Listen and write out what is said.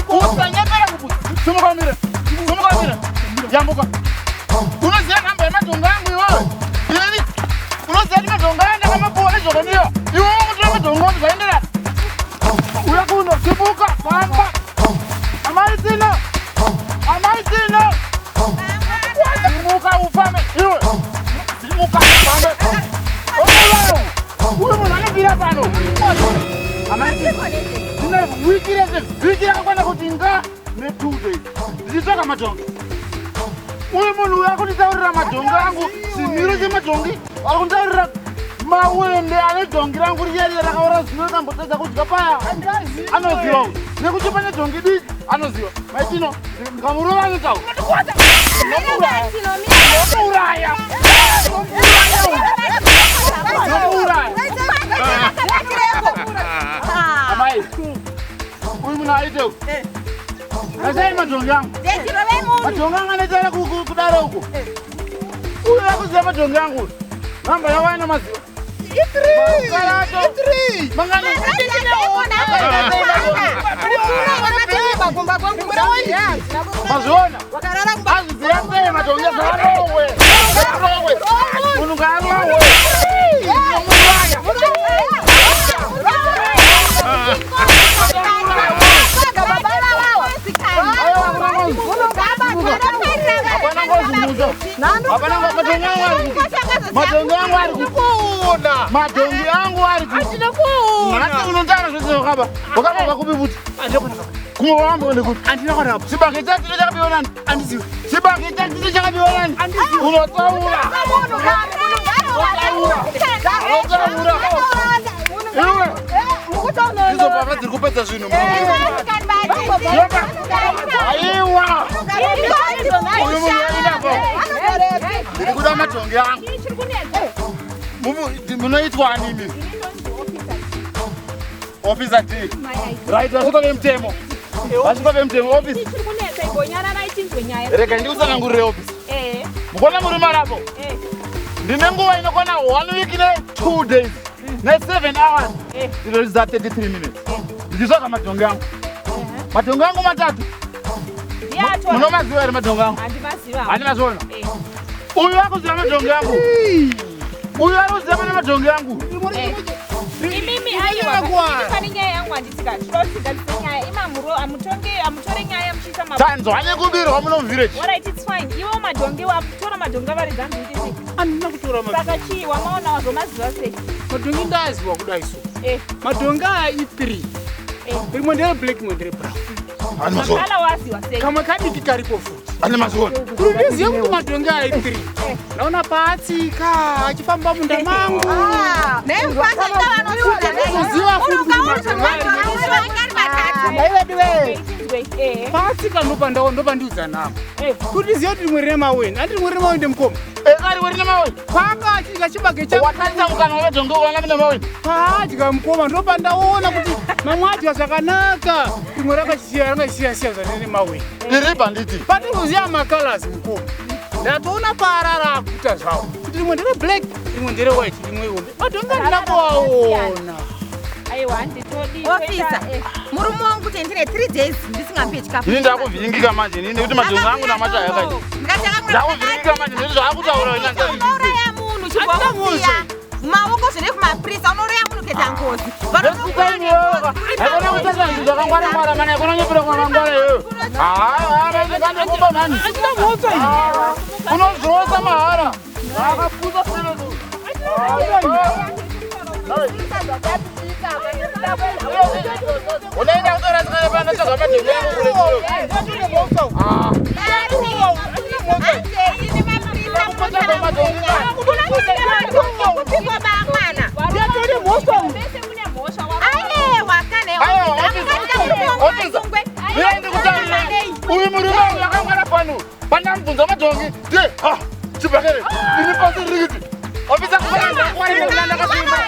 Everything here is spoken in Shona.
Usanyepera kubuza. Sumukamira. Yambuka. Unoziya namba yemadhonga angu iwewe. Ini. Unoziya ni madhonga anda kama pole zvokamira. Iwe unotora madhonga wangu zvaenderana. Uya kuno simuka famba. Amai sino. Simuka ufame. Iwe. Simuka ufame. Uwe munhu anobvira pano. Amai sino. Wiki yakakwana kuti nga ne2 days. Ndichitsvaka madhonga. Uyu munhu uya kunditaurira madhonga angu chimiro chemadhongi ari kunditaurira mawende ane dhongi rangu riyeriye rakaora zino rikambotedza kudya paya anoziva uyu nekuti pane dhongi diki anoziva maitino ndikamurova anotaura nomuuraya amai uyu munhu aiteu asai madhongi angu madhongi angu anotaura kudaro uko uyu akuziva madhongi angu namba yavaina maziva mazviona azviziva sei madhongi akarowe munhu ngaarowe madhongi angu ari kuti unondara zvese zvakaba wakabva kupi kuti kumawambo nekuti chibage chatito chakabionani chibage chatito chakabionani unotaura iwe izobava dziri kupedza zvinhu aiwa uyu munhu waindapo ndiri kuda madhongi angu munoitwani imi officer D right vasvika vemutemo office rega ndiusanangurire office mukona muri marapo ndine nguva inokwana 1 week ne2 days ne7 hours ndinoridza 33 minutes ndichitsvaka madhongi angu matatu munomaziva here madhongi angu handimaziona uyu akuziva madhongi angu uyu arikuziva pane madhongi angu imimi aiwa pani nyaya yangu handisikati tinotsigadise nyaya imamuro amutore nyaya muchiisa tanzwanye kubirwa muno muvillage alright it's fine iwo madhongi watora madhongi avari zambindisi andina kutora saka chii wamaona wazomaziva sei madhongi ndaziva kudai so madhongi aya i3 rimwe ndere black rimwe ndere brown makala waziva sei kamwe kadiki karipo futi ane maziona kuri ndizive kuti madhongi aya i3 naona paatsika achifamba munda mangu uziva futi paatsika ndopa ndiudza navo kuti ndizive kuti rimwe rine maweni andi rimwe rine maweni ndemukoma ari rine maweni panga achidya chibage chawatatisa mukana wemadzongi wanga mine maweni paadya mukoma ndopa ndaona kuti mamwe adya zvakanaka rimwe rangachisiya zvanene maweni iri banditi patinoziva makalazi mukoma ndatoona paarara akuita zvawo kuti rimwe ndere black rimwe ndere white rimwe iwombe madhongi andina kuwaona aiwa nditodi ofisa murume wangu kuti ndine 3 days ndisingampe chikafu ini ndakuvhiringika manje ini nekuti madhongi angu namata yakaita ndakuvhiringika manje nekuti zvakutaura unouraya munhu chibomusiya maoko zvine kumaprisa unouraya munhu kuita ngozi haikona kutata zvinhu zvakangwara-ngwara mana haikona nyepera kwakangwara iyoyo haaikandokuba mani unozvosa mahara akapusa seledu unaenda kutorasikana pana tsvaga madhongi uyu murume yakangwara pano pandamubvunza madhongi chibhakere ini pasi rikiti ofisa kufanandakwarinandakasimba